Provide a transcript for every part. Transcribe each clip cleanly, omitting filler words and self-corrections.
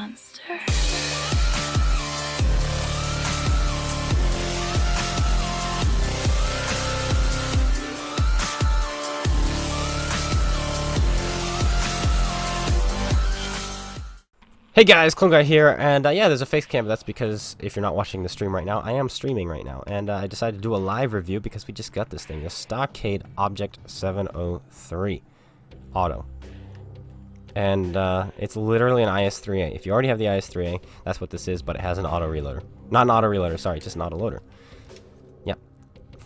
monster. Hey guys, Clone Guy here, and yeah, there's a face cam, but that's because if you're not watching the stream right now, I am streaming right now, and I decided to do a live review because we just got this thing, the Stockade Object 703 Auto. And it's literally an IS-3A. If you already have the IS-3A, that's what this is, but it has an auto reloader. Not an auto reloader, sorry, just an auto loader. Yep.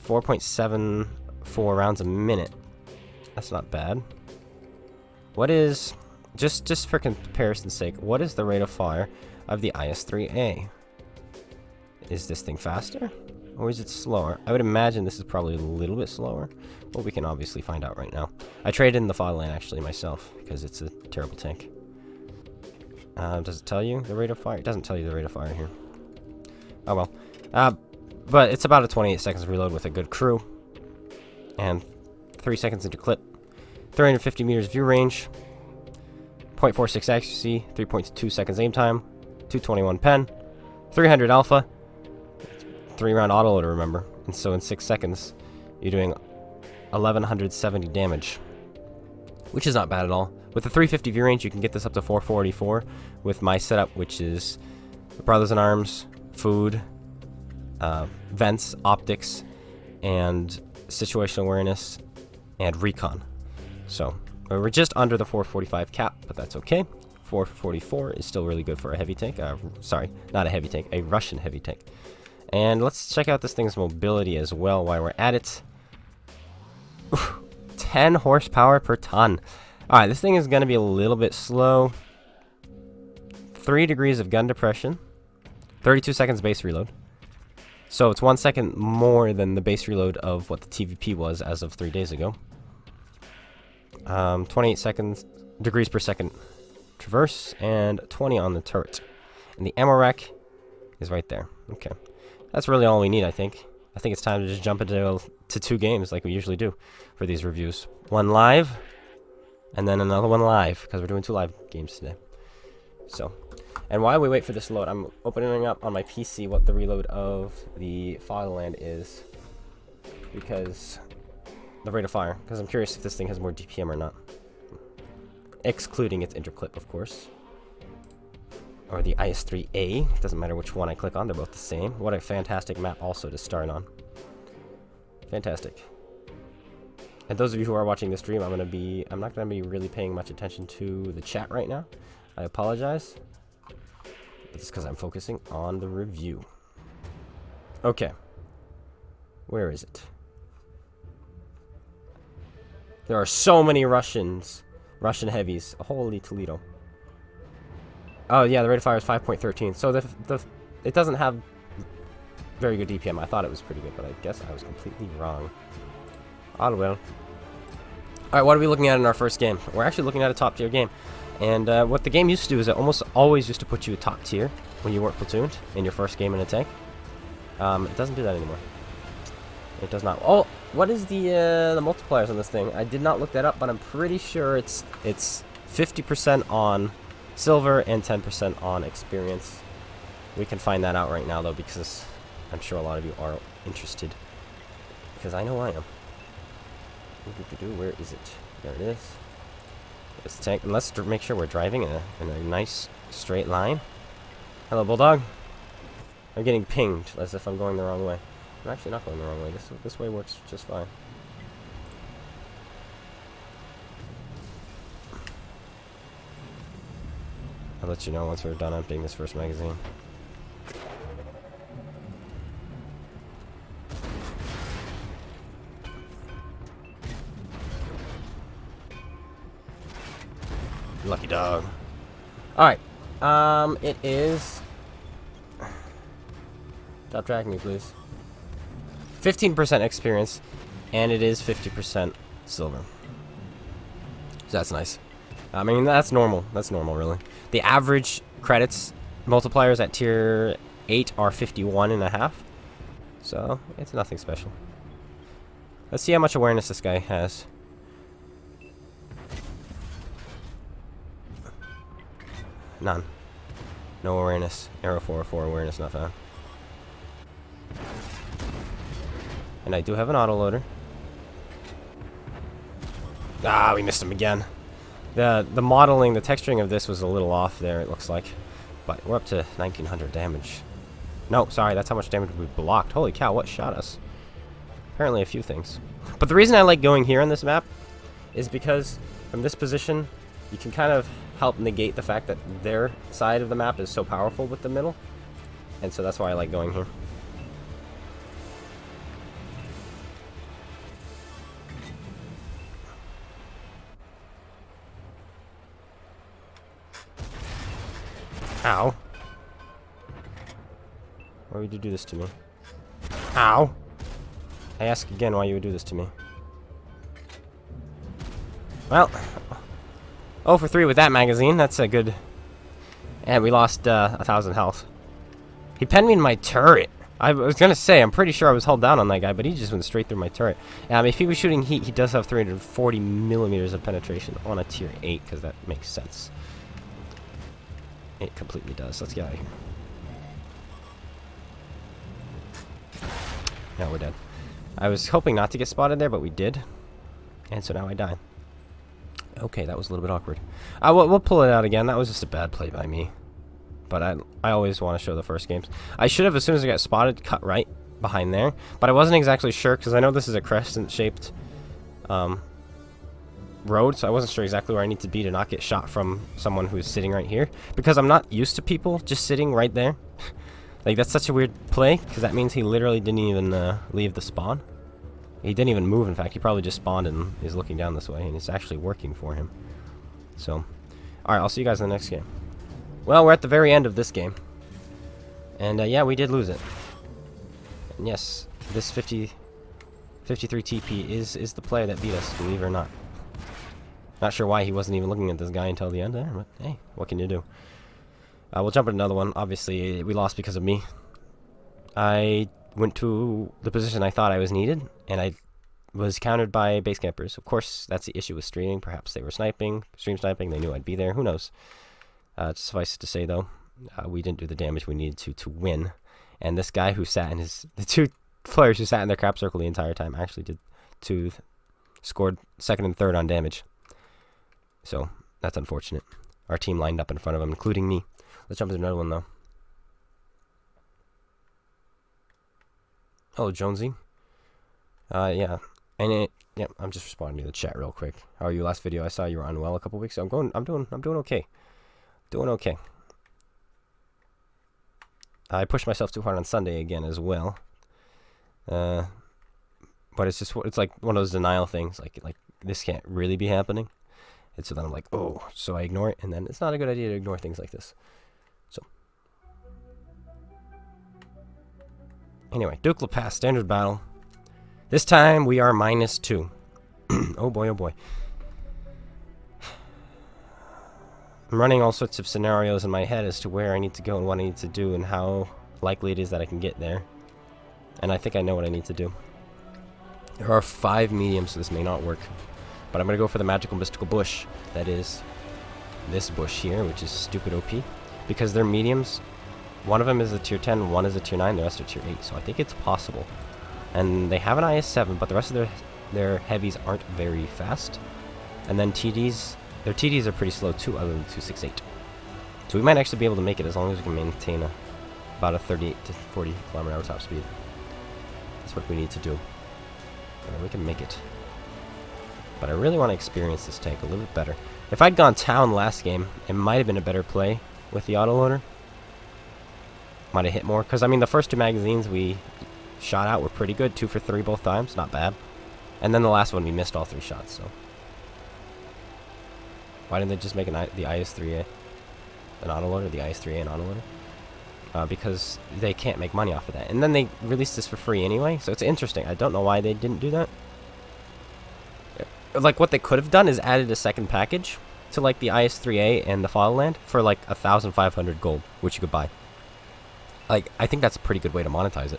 4.74 rounds a minute. That's not bad. What is... Just for comparison's sake, what is the rate of fire of the IS-3A? Is this thing faster? Or is it slower? I would imagine this is probably a little bit slower, but we can obviously find out right now. I traded in the fatherland actually myself, because it's a terrible tank. Does it tell you the rate of fire? It doesn't tell you the rate of fire here. Oh well. But it's about a 28 seconds reload with a good crew. And 3 seconds into clip. 350 meters view range. 0.46 accuracy, 3.2 seconds aim time, 221 pen, 300 alpha, 3-round autoloader, remember. And so in 6 seconds, you're doing 1170 damage, which is not bad at all. With the 350 view range, you can get this up to 444 with my setup, which is Brothers in Arms, food, vents, optics, and situational awareness, and recon. So we're just under the 445 cap, but that's okay. 444 is still really good for a heavy tank. Sorry, not a heavy tank, a Russian heavy tank. And let's check out this thing's mobility as well while we're at it. 10 horsepower per ton. Alright, this thing is going to be a little bit slow. 3 degrees of gun depression. 32 seconds base reload. So it's 1 second more than the base reload of what the TVP was as of 3 days ago. 28 degrees per second traverse, and 20 on the turret. And the ammo rack is right there. Okay. That's really all we need, I think. I think it's time to just jump into 2 games like we usually do for these reviews. One live, and then another one live, because we're doing 2 live games today. So, and while we wait for this to load, I'm opening up on my PC what the reload of the fatherland is, because... the rate of fire, because I'm curious if this thing has more DPM or not. Excluding its interclip, of course. Or the IS-3A. Doesn't matter which one I click on, they're both the same. What a fantastic map also to start on. Fantastic. And those of you who are watching this stream, I'm not gonna be really paying much attention to the chat right now. I apologize. But it's because I'm focusing on the review. Okay. Where is it? There are so many Russian heavies. Holy Toledo. Oh yeah, the rate of fire is 5.13. So it doesn't have very good DPM. I thought it was pretty good, but I guess I was completely wrong. Oh well. Alright, what are we looking at in our first game? We're actually looking at a top tier game. And what the game used to do is it almost always used to put you top tier when you weren't platooned in your first game in a tank. It doesn't do that anymore. It does not. Oh, what is the multipliers on this thing? I did not look that up, but I'm pretty sure it's 50% on silver and 10% on experience. We can find that out right now, though, because I'm sure a lot of you are interested. Because I know I am. Where is it? There it is. It's the tank. And let's make sure we're driving in a nice straight line. Hello, Bulldog. I'm getting pinged as if I'm going the wrong way. I'm actually not going the wrong way. This way works just fine. I'll let you know once we're done emptying this first magazine. Lucky dog. Alright. It is... Stop tracking me, please. 15% experience, and it is 50% silver. So that's nice. I mean, that's normal. That's normal, really. The average credits multipliers at tier 8 are 51.5. So, it's nothing special. Let's see how much awareness this guy has. None. No awareness. Arrow 404 awareness not found. And I do have an autoloader. Ah, we missed him again. The modeling, the texturing of this was a little off there, it looks like. But we're up to 1900 damage. No, sorry, that's how much damage we blocked. Holy cow, what shot us? Apparently a few things. But the reason I like going here on this map is because from this position, you can kind of help negate the fact that their side of the map is so powerful with the middle. And so that's why I like going here. Ow. Why would you do this to me? Ow! I ask again why you would do this to me. Well, 0 for 3 with that magazine. That's a good... And we lost 1,000 health. He pinned me in my turret. I was going to say, I'm pretty sure I was held down on that guy, but he just went straight through my turret. If he was shooting heat, he does have 340 millimeters of penetration on a tier 8, because that makes sense. It completely does. Let's get out of here. Yeah, we're dead. I was hoping not to get spotted there, but we did. And so now I die. Okay, that was a little bit awkward. We'll pull it out again. That was just a bad play by me. But I always want to show the first games. I should have, as soon as I got spotted, cut right behind there. But I wasn't exactly sure, because I know this is a crescent-shaped road, so I wasn't sure exactly where I need to be to not get shot from someone who's sitting right here. Because I'm not used to people just sitting right there. Like, that's such a weird play, because that means he literally didn't even leave the spawn. He didn't even move, in fact. He probably just spawned and is looking down this way, and it's actually working for him. So, alright, I'll see you guys in the next game. Well, we're at the very end of this game. And, yeah, we did lose it. And yes, this 53 TP is the player that beat us, believe it or not. Not sure why he wasn't even looking at this guy until the end there, but hey, what can you do? We'll jump into another one. Obviously, we lost because of me. I went to the position I thought I was needed, and I was countered by base campers. Of course, that's the issue with streaming. Perhaps they were sniping, stream sniping. They knew I'd be there. Who knows? Suffice it to say, though, we didn't do the damage we needed to win. And this guy who sat in the two players who sat in their crap circle the entire time actually scored second and third on damage. So, that's unfortunate. Our team lined up in front of him, including me. Let's jump into another one, though. Hello, Jonesy. Yeah. And I'm just responding to the chat real quick. How are you? Last video I saw you were unwell a couple weeks ago. I'm doing okay. Doing okay. I pushed myself too hard on Sunday again as well. But it's like one of those denial things. Like this can't really be happening. And so then I'm like, oh, so I ignore it, and then it's not a good idea to ignore things like this. So, anyway, Duke La Pass, standard battle. This time we are -2. Oh boy, oh boy. I'm running all sorts of scenarios in my head as to where I need to go and what I need to do and how likely it is that I can get there. And I think I know what I need to do. There are 5 mediums, so this may not work. But I'm going to go for the magical mystical bush. That is this bush here, which is stupid OP. Because they're mediums. One of them is a tier 10, one is a tier 9, the rest are tier 8. So I think it's possible. And they have an IS-7, but the rest of their heavies aren't very fast. And then TDs, their TDs are pretty slow too, other than 268. So we might actually be able to make it as long as we can maintain about a 38 to 40 km/h top speed. That's what we need to do. And then we can make it. But I really want to experience this tank a little bit better. If I'd gone town last game, it might have been a better play with the autoloader. Might have hit more. Because, I mean, the first 2 magazines we shot out were pretty good. 2 for 3 both times. Not bad. And then the last one, we missed all 3 shots. So why didn't they just make the IS-3A an autoloader? The IS-3A an autoloader? Because they can't make money off of that. And then they released this for free anyway. So it's interesting. I don't know why they didn't do that. Like, what they could have done is added a second package to, like, the IS-3A and the Fatherland for, like, 1,500 gold, which you could buy. Like, I think that's a pretty good way to monetize it.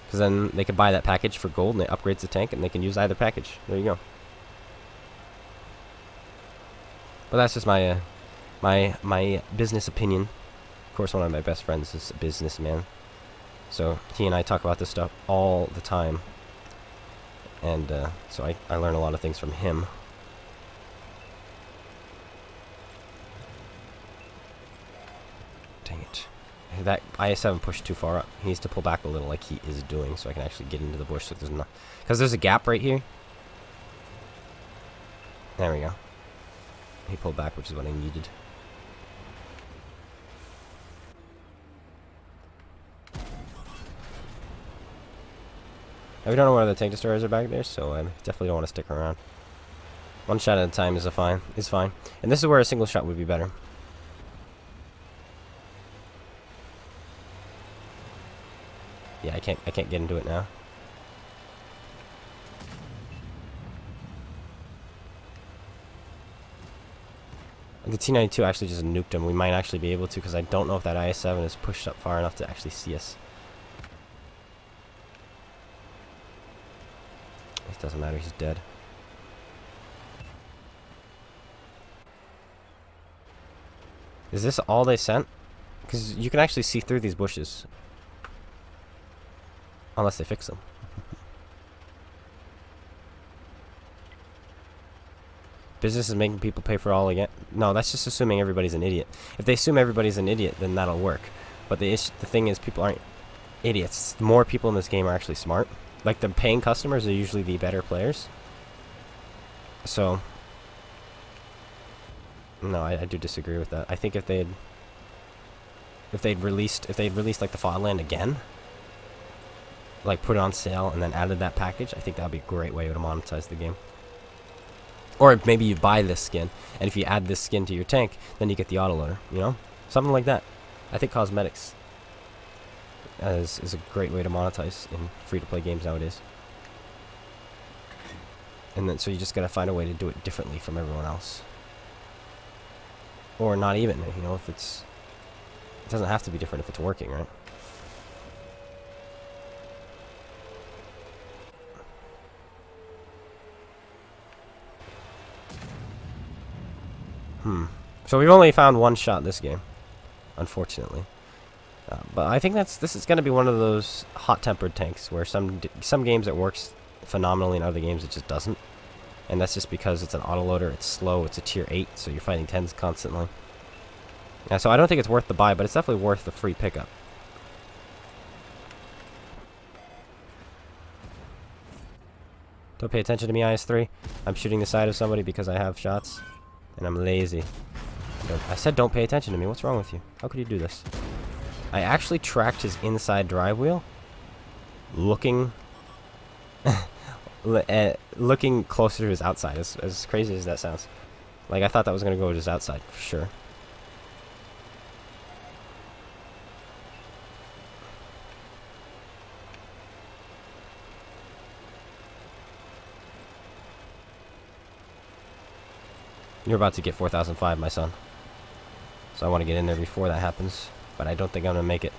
Because then they could buy that package for gold, and it upgrades the tank, and they can use either package. There you go. But that's just my business opinion. Of course, one of my best friends is a businessman. So he and I talk about this stuff all the time. And so I learn a lot of things from him. Dang it. That IS-7 pushed too far up. He needs to pull back a little like he is doing so I can actually get into the bush. So there's not, because there's a gap right here. There we go. He pulled back, which is what I needed. We don't know where the tank destroyers are back there, so I definitely don't want to stick around. One shot at a time is fine. And this is where a single shot would be better. Yeah, I can't get into it now. The T-92 actually just nuked him. We might actually be able to, because I don't know if that IS-7 is pushed up far enough to actually see us. It doesn't matter, he's dead. Is this all they sent? Because you can actually see through these bushes. Unless they fix them. Business is making people pay for all again. No, that's just assuming everybody's an idiot. If they assume everybody's an idiot, then that'll work. But the thing is, people aren't idiots. More people in this game are actually smart. Like, the paying customers are usually the better players. So, no, I do disagree with that. I think if they'd released like the Fatherland again, like put it on sale and then added that package, I think that would be a great way to monetize the game. Or maybe you buy this skin, and if you add this skin to your tank, then you get the autoloader, you know? Something like that. I think cosmetics is a great way to monetize in free-to-play games nowadays. And then, so you just gotta find a way to do it differently from everyone else. Or not even, you know, if it's... It doesn't have to be different if it's working, right? So we've only found one shot this game, unfortunately. But I think this is going to be one of those hot-tempered tanks where some games it works phenomenally, and other games it just doesn't. And that's just because it's an autoloader, it's slow, it's a tier 8, so you're fighting 10s constantly. So I don't think it's worth the buy, but it's definitely worth the free pickup. Don't pay attention to me, IS-3. I'm shooting the side of somebody because I have shots, and I'm lazy. I said don't pay attention to me. What's wrong with you? How could you do this? I actually tracked his inside drive wheel, looking looking closer to his outside, as crazy as that sounds. Like, I thought that was going to go to his outside, for sure. You're about to get 4005, my son. So I want to get in there before that happens, but I don't think I'm going to make it.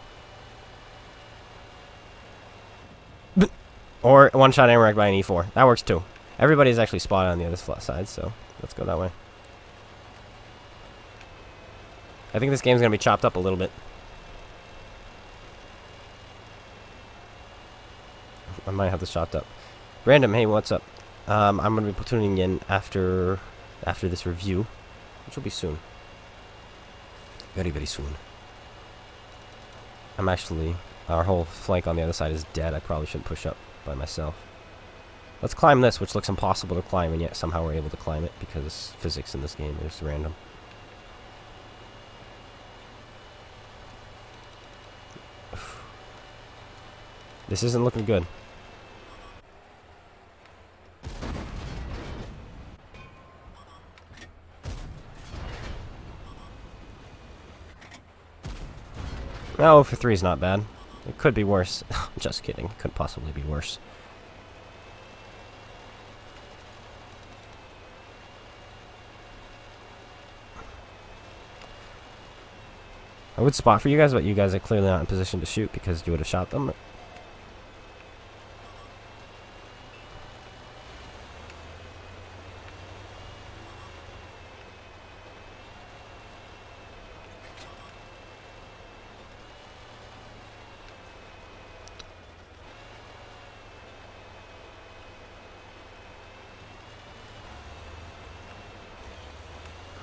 Or one-shot ammo by an E4. That works too. Everybody's actually spotted on the other side, so let's go that way. I think this game's going to be chopped up a little bit. I might have this chopped up. Random, hey, what's up? I'm going to be tuning in after this review, which will be soon. Very, very soon. I'm actually... Our whole flank on the other side is dead. I probably shouldn't push up by myself. Let's climb this, which looks impossible to climb, and yet somehow we're able to climb it because physics in this game is random. This isn't looking good. No, for 3 is not bad. It could be worse. Just kidding. It could possibly be worse. I would spot for you guys, but you guys are clearly not in position to shoot because you would have shot them.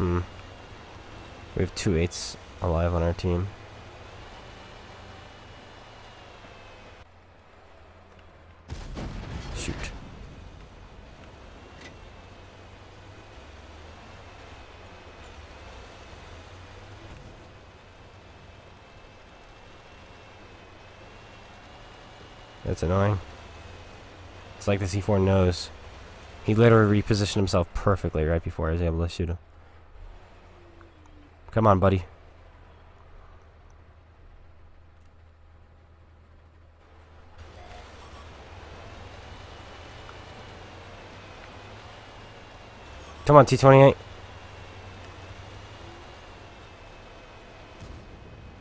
We have 2 8s alive on our team. Shoot. That's annoying. It's like the C4 knows. He literally repositioned himself perfectly right before I was able to shoot him. Come on, buddy. Come on, T-28.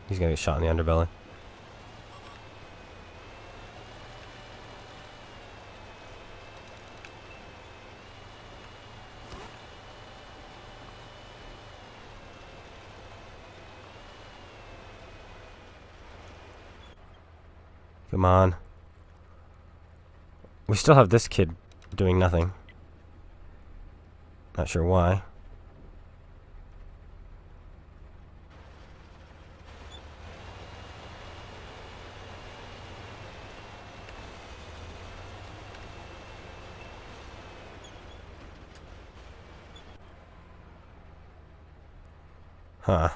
He's gonna get shot in the underbelly. Come on. We still have this kid doing nothing. Not sure why. Huh.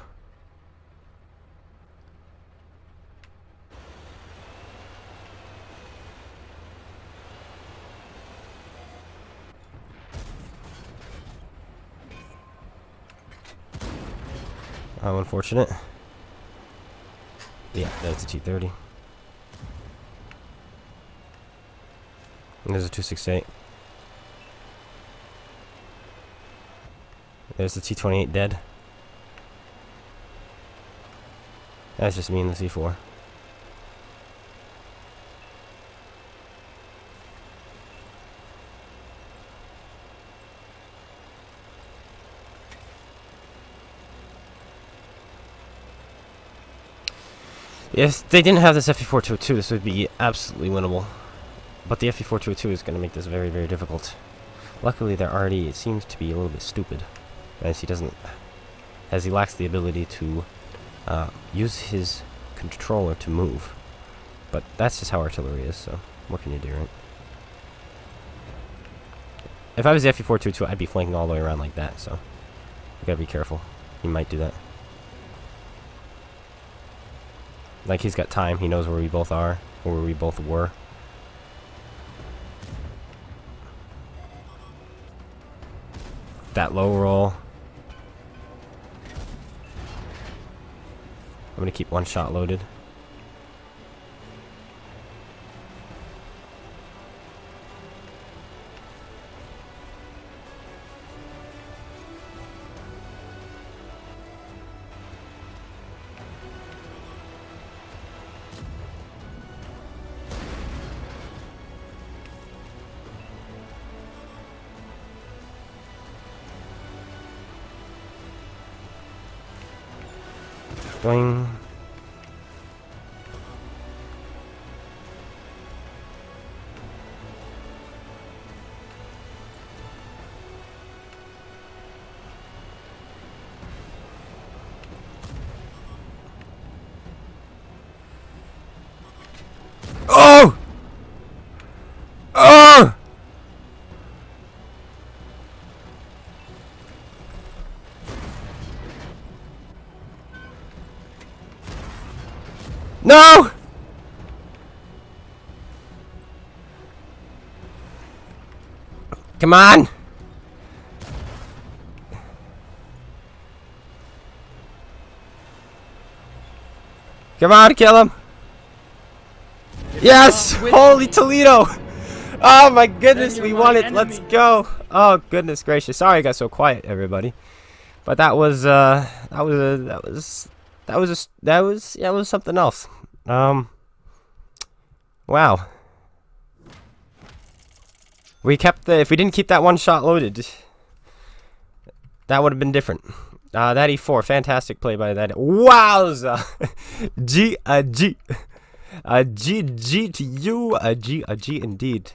How unfortunate. Yeah, that's a T-30. And there's a 268. There's the T-28 dead. That's just me and the C4. If they didn't have this FE-4202, this would be absolutely winnable. But the FE-4202 is going to make this very, very difficult. Luckily, they're already, it seems to be a little bit stupid. As he lacks the ability to use his controller to move. But that's just how artillery is, so what can you do, right? If I was the FE-422, I'd be flanking all the way around like that, so you gotta be careful. He might do that. Like, he's got time, he knows where we both are, or where we both were. That low roll. I'm gonna keep one shot loaded. Doing. Oh! Oh! No! Come on! Come on, kill him! Yes! Holy Toledo! Oh my goodness, we won it! Let's go! Oh goodness gracious! Sorry I got so quiet, everybody. But that was something else. Wow. If we didn't keep that one shot loaded, that would have been different. That E4, fantastic play by that. Wowza! G to you, a G indeed.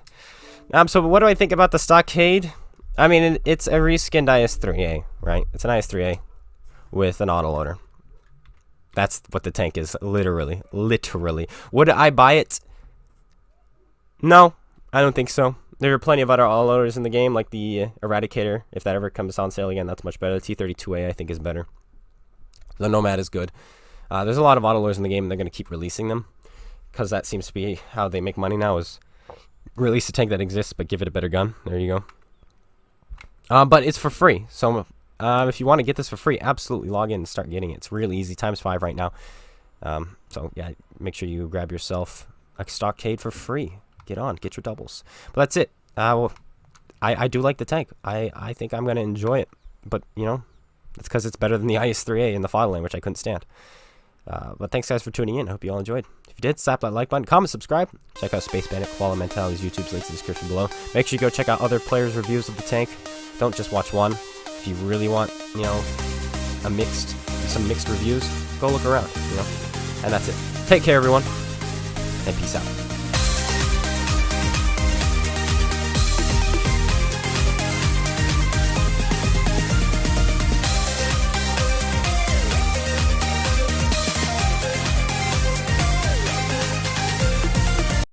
So what do I think about the Stockade? I mean, it's a reskinned IS-3A, right? It's an IS-3A with an autoloader. That's what the tank is, literally. Literally. Would I buy it? No, I don't think so. There are plenty of other autoloaders in the game, like the Eradicator. If that ever comes on sale again, that's much better. The T-32A, I think, is better. The Nomad is good. There's a lot of autoloaders in the game, and they're going to keep releasing them, because that seems to be how they make money now, is release a tank that exists, but give it a better gun. There you go. But it's for free, so if you want to get this for free, absolutely log in and start getting it. It's really easy, ×5 right now. So, yeah, make sure you grab yourself a Stockade for free. Get your doubles. But that's it. Well, I do like the tank. I think I'm going to enjoy it. But, you know, it's because it's better than the IS-3A in the fatherland, which I couldn't stand. But thanks, guys, for tuning in. I hope you all enjoyed. If you did, slap that like button, comment, subscribe. Check out SpaceBANDIT, Koala Mentality's YouTube's links in the description below. Make sure you go check out other players' reviews of the tank. Don't just watch one. If you really want, you know, some mixed reviews, go look around, you know. And that's it. Take care, everyone, and peace out.